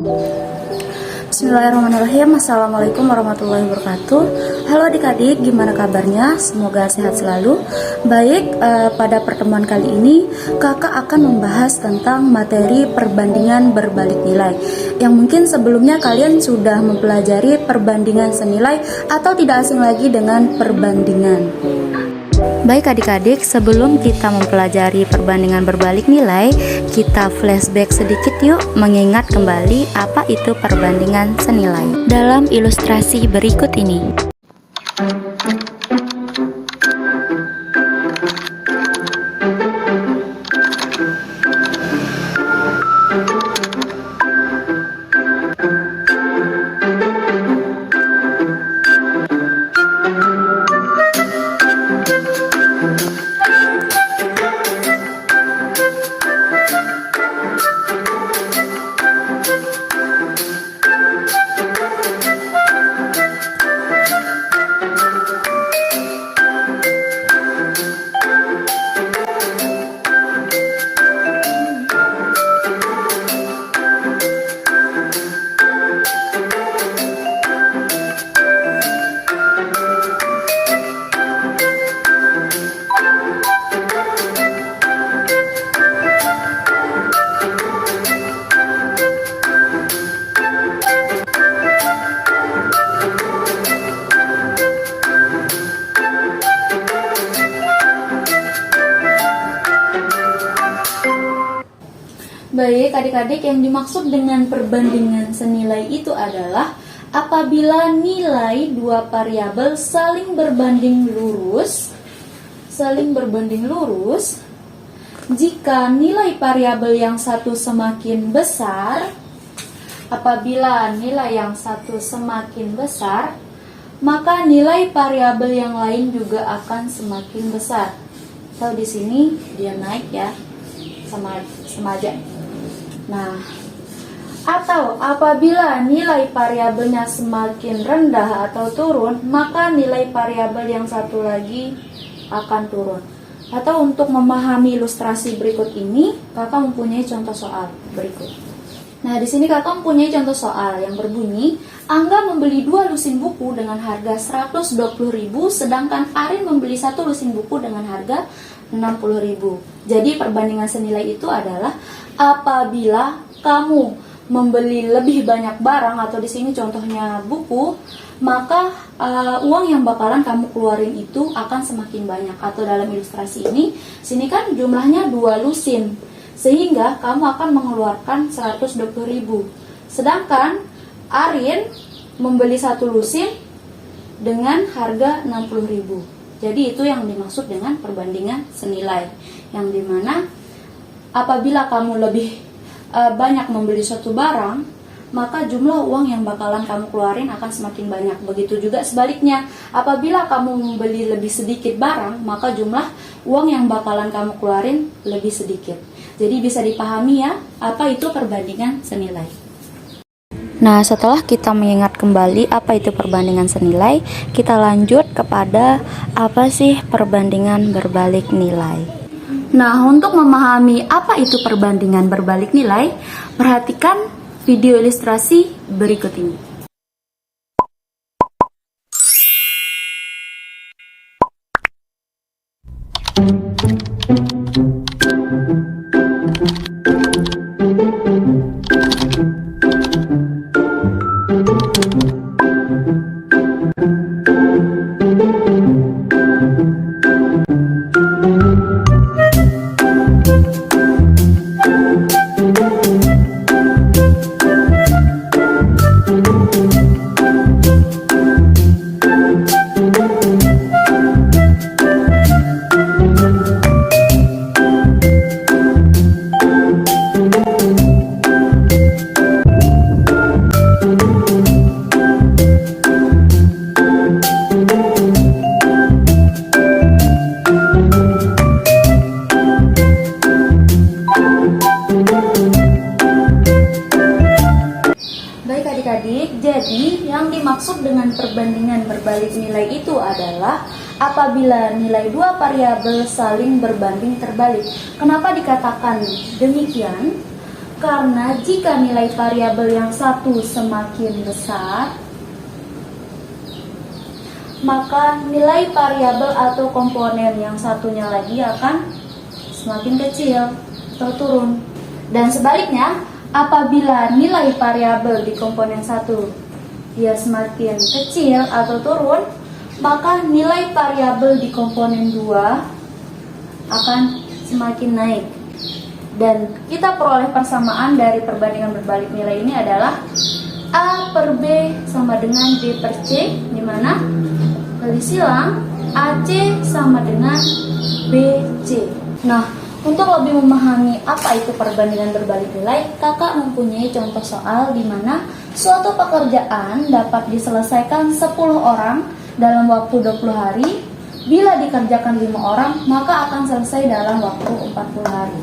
Bismillahirrahmanirrahim. Assalamualaikum warahmatullahi wabarakatuh. Halo adik-adik, gimana kabarnya? Semoga sehat selalu. Baik, pada pertemuan kali ini kakak akan membahas tentang materi perbandingan berbalik nilai, yang mungkin sebelumnya kalian sudah mempelajari perbandingan senilai atau tidak asing lagi dengan perbandingan. Baik adik-adik, sebelum kita mempelajari perbandingan berbalik nilai, kita flashback sedikit yuk, mengingat kembali apa itu perbandingan senilai dalam ilustrasi berikut ini. Baik adik-adik, yang dimaksud dengan perbandingan senilai itu adalah apabila nilai dua variabel saling berbanding lurus, jika nilai variabel yang satu semakin besar, apabila nilai yang satu semakin besar, maka nilai variabel yang lain juga akan semakin besar. Atau di sini dia naik ya, sama aja. Nah, atau apabila nilai variabelnya semakin rendah atau turun, maka nilai variabel yang satu lagi akan turun. Atau untuk memahami ilustrasi berikut ini, kakak mempunyai contoh soal berikut. Nah, di sini kakak mempunyai contoh soal yang berbunyi, Angga membeli 2 lusin buku dengan harga 120.000, sedangkan Arin membeli 1 lusin buku dengan harga 60.000. Jadi perbandingan senilai itu adalah apabila kamu membeli lebih banyak barang, atau di sini contohnya buku, maka uang yang bakalan kamu keluarin itu akan semakin banyak. Atau dalam ilustrasi ini, sini kan jumlahnya 2 lusin, sehingga kamu akan mengeluarkan 120.000. Sedangkan Arin membeli 1 lusin dengan harga 60.000. Jadi itu yang dimaksud dengan perbandingan senilai, yang dimana apabila kamu lebih banyak membeli suatu barang, maka jumlah uang yang bakalan kamu keluarin akan semakin banyak. Begitu juga sebaliknya, apabila kamu membeli lebih sedikit barang, maka jumlah uang yang bakalan kamu keluarin lebih sedikit. Jadi bisa dipahami ya, apa itu perbandingan senilai. Nah, setelah kita mengingat kembali apa itu perbandingan senilai, kita lanjut kepada apa sih perbandingan berbalik nilai. Nah, untuk memahami apa itu perbandingan berbalik nilai, perhatikan video ilustrasi berikut ini. Jadi, yang dimaksud dengan perbandingan berbalik nilai itu adalah apabila nilai dua variabel saling berbanding terbalik. Kenapa dikatakan demikian? Karena jika nilai variabel yang satu semakin besar, maka nilai variabel atau komponen yang satunya lagi akan semakin kecil atau turun. Dan sebaliknya, apabila nilai variabel di komponen satu dia semakin kecil atau turun, maka nilai variabel di komponen 2 akan semakin naik. Dan kita peroleh persamaan dari perbandingan berbalik nilai ini adalah A per B sama dengan B per C, di mana kali silang AC sama dengan BC. Nah, untuk lebih memahami apa itu perbandingan berbalik nilai, kakak mempunyai contoh soal di mana suatu pekerjaan dapat diselesaikan 10 orang dalam waktu 20 hari. Bila dikerjakan 5 orang, maka akan selesai dalam waktu 40 hari.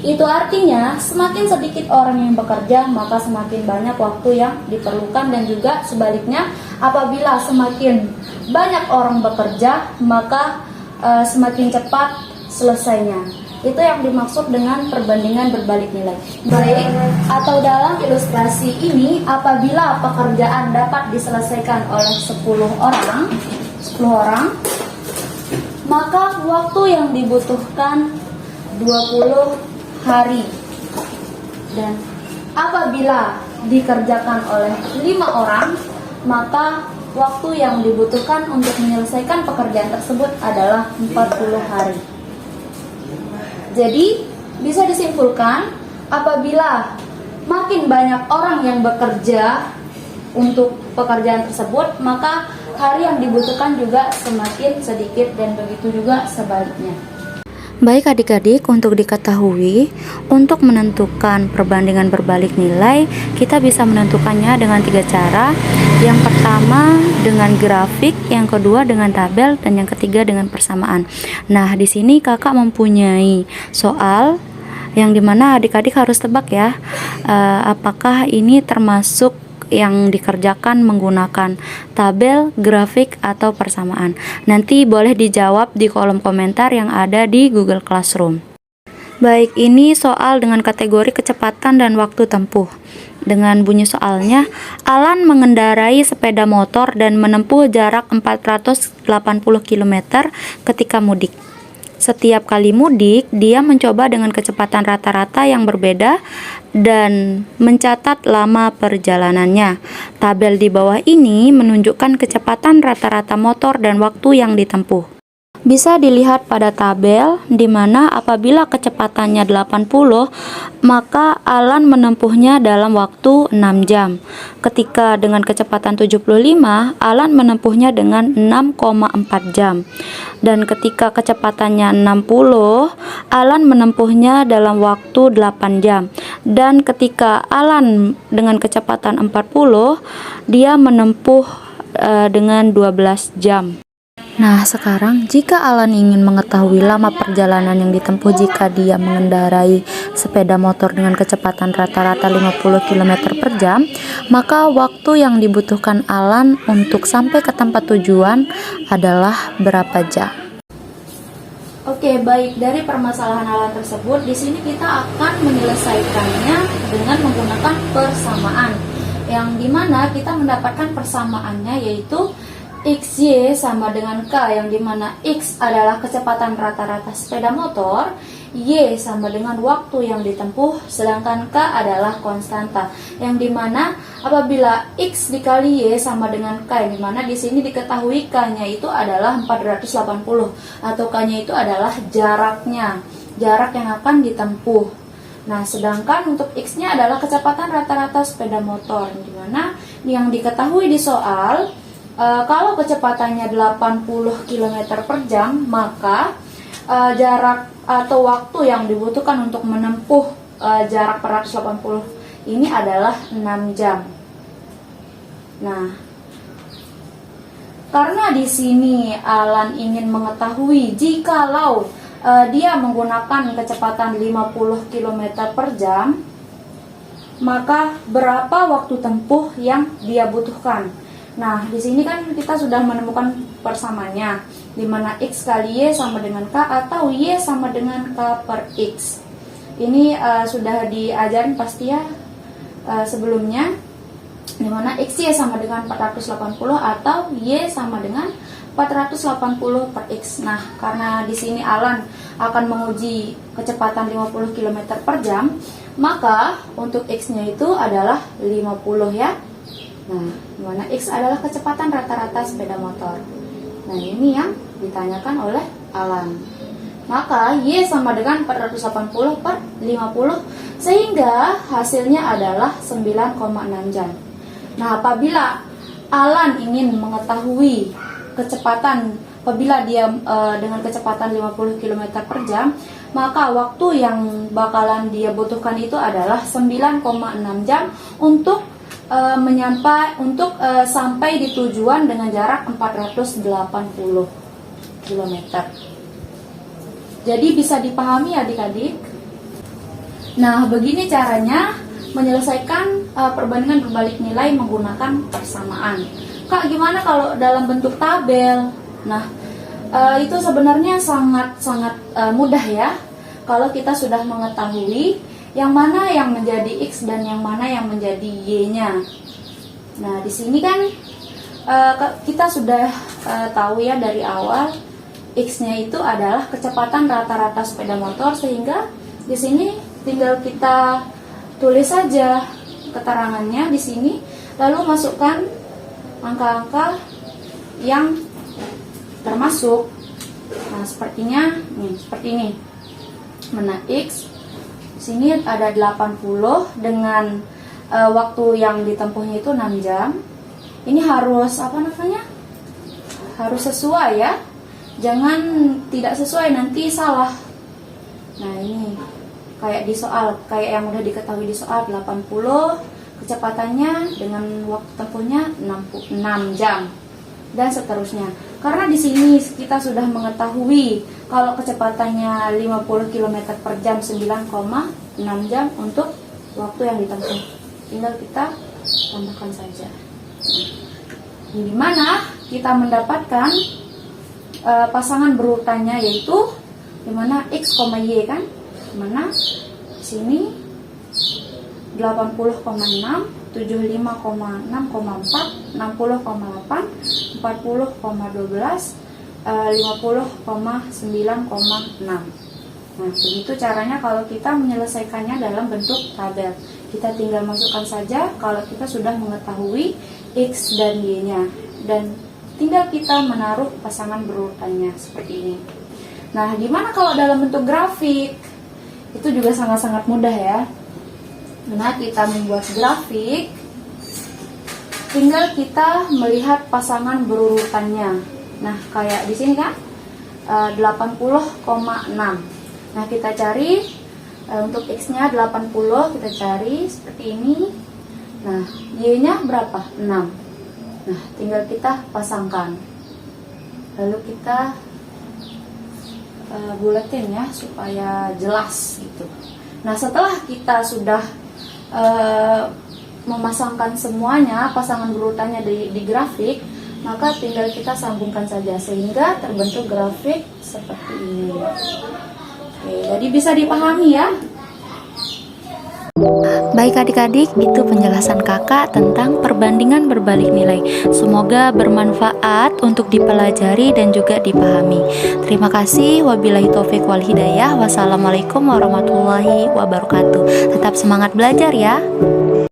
Itu artinya semakin sedikit orang yang bekerja, maka semakin banyak waktu yang diperlukan, dan juga sebaliknya, apabila semakin banyak orang bekerja, maka semakin cepat selesainya. Itu yang dimaksud dengan perbandingan berbalik nilai. Baik, atau dalam ilustrasi ini, apabila pekerjaan dapat diselesaikan oleh 10 orang, maka waktu yang dibutuhkan 20 hari. Dan apabila dikerjakan oleh 5 orang, maka waktu yang dibutuhkan untuk menyelesaikan pekerjaan tersebut adalah 40 hari. Jadi, bisa disimpulkan apabila makin banyak orang yang bekerja untuk pekerjaan tersebut, maka hari yang dibutuhkan juga semakin sedikit, dan begitu juga sebaliknya. Baik adik-adik, untuk diketahui, untuk menentukan perbandingan berbalik nilai, kita bisa menentukannya dengan 3 cara. Yang pertama dengan grafik, yang kedua dengan tabel, dan yang ketiga dengan persamaan. Nah, di sini kakak mempunyai soal yang dimana adik-adik harus tebak ya, apakah ini termasuk yang dikerjakan menggunakan tabel, grafik, atau persamaan. Nanti boleh dijawab di kolom komentar yang ada di Google Classroom. Baik, ini soal dengan kategori kecepatan dan waktu tempuh. Dengan bunyi soalnya, Alan mengendarai sepeda motor dan menempuh jarak 480 km ketika mudik. Setiap kali mudik, dia mencoba dengan kecepatan rata-rata yang berbeda dan mencatat lama perjalanannya. Tabel di bawah ini menunjukkan kecepatan rata-rata motor dan waktu yang ditempuh. Bisa dilihat pada tabel di mana apabila kecepatannya 80, maka Alan menempuhnya dalam waktu 6 jam. Ketika dengan kecepatan 75, Alan menempuhnya dengan 6,4 jam. Dan ketika kecepatannya 60, Alan menempuhnya dalam waktu 8 jam. Dan ketika Alan dengan kecepatan 40, dia menempuh dengan 12 jam. Nah, sekarang jika Alan ingin mengetahui lama perjalanan yang ditempuh jika dia mengendarai sepeda motor dengan kecepatan rata-rata 50 km per jam, maka waktu yang dibutuhkan Alan untuk sampai ke tempat tujuan adalah berapa jam? Oke, baik, dari permasalahan Alan tersebut, di sini kita akan menyelesaikannya dengan menggunakan persamaan, yang dimana kita mendapatkan persamaannya yaitu XY sama dengan K, yang dimana X adalah kecepatan rata-rata sepeda motor, Y sama dengan waktu yang ditempuh, sedangkan K adalah konstanta, yang dimana apabila X dikali Y sama dengan K, yang dimana di sini diketahui K-nya itu adalah 480 atau K-nya itu adalah jaraknya, jarak yang akan ditempuh. Nah, sedangkan untuk X-nya adalah kecepatan rata-rata sepeda motor, yang dimana yang diketahui di soal, kalau kecepatannya 80 km per jam, maka jarak atau waktu yang dibutuhkan untuk menempuh jarak 480 ini adalah 6 jam. Nah, karena di sini Alan ingin mengetahui jikalau dia menggunakan kecepatan 50 km per jam, maka berapa waktu tempuh yang dia butuhkan. Nah, di sini kan kita sudah menemukan persamaannya, di mana X kali Y sama dengan K atau Y sama dengan K per X. Ini sudah diajarin pasti ya sebelumnya, dimana X-Y sama dengan 480 atau Y sama dengan 480 per X. Nah, karena di sini Alan akan menguji kecepatan 50 km per jam, maka untuk X-nya itu adalah 50 ya. Nah, dimana X adalah kecepatan rata-rata sepeda motor. Nah, ini yang ditanyakan oleh Alan. Maka Y sama dengan 480 per 50, sehingga hasilnya adalah 9,6 jam. Nah, apabila Alan ingin mengetahui kecepatan, apabila dia dengan kecepatan 50 km per jam, maka waktu yang bakalan dia butuhkan itu adalah 9,6 jam untuk sampai di tujuan dengan jarak 480 km. Jadi bisa dipahami adik-adik. Nah, begini caranya menyelesaikan perbandingan berbalik nilai menggunakan persamaan. Kak, gimana kalau dalam bentuk tabel? Nah, itu sebenarnya sangat mudah ya. Kalau kita sudah mengetahui yang mana yang menjadi X dan yang mana yang menjadi Y-nya. Nah, di sini kan kita sudah tahu ya dari awal X-nya itu adalah kecepatan rata-rata sepeda motor, sehingga di sini tinggal kita tulis saja keterangannya di sini, lalu masukkan angka-angka yang termasuk. Nah, sepertinya seperti ini. Mana X sini ada 80 dengan waktu yang ditempuhnya itu 6 jam. Ini harus harus sesuai ya. Jangan tidak sesuai, nanti salah. Nah, ini kayak di soal, kayak yang udah diketahui di soal, 80 kecepatannya dengan waktu tempuhnya 6 jam dan seterusnya. Karena di sini kita sudah mengetahui kalau kecepatannya 50 km per jam 9,6 jam untuk waktu yang ditempuh. Tinggal kita tambahkan saja. Di mana kita mendapatkan pasangan berurutannya, yaitu dimana X, Y kan, dimana sini 80,6, 75,6,4, 60,8, 40,12, 50,9,6. Nah, begitu caranya kalau kita menyelesaikannya dalam bentuk tabel. Kita tinggal masukkan saja kalau kita sudah mengetahui X dan Y-nya, dan tinggal kita menaruh pasangan berurutannya seperti ini. Nah, gimana kalau dalam bentuk grafik? Itu juga sangat-sangat mudah ya. Nah, kita membuat grafik, tinggal kita melihat pasangan berurutannya. Nah, kayak di sini kan 80,6. Nah, kita cari untuk X-nya 80, kita cari seperti ini. Nah, Y-nya berapa? 6. Nah, tinggal kita pasangkan. Lalu kita buletin ya supaya jelas gitu. Nah, setelah kita sudah memasangkan semuanya, pasangan berurutannya di grafik, maka tinggal kita sambungkan saja sehingga terbentuk grafik seperti ini. Oke, jadi bisa dipahami ya. Baik adik-adik, itu penjelasan kakak tentang perbandingan berbalik nilai. Semoga bermanfaat untuk dipelajari dan juga dipahami. Terima kasih. Wabillahi taufik wal hidayah. Wassalamualaikum warahmatullahi wabarakatuh. Tetap semangat belajar ya.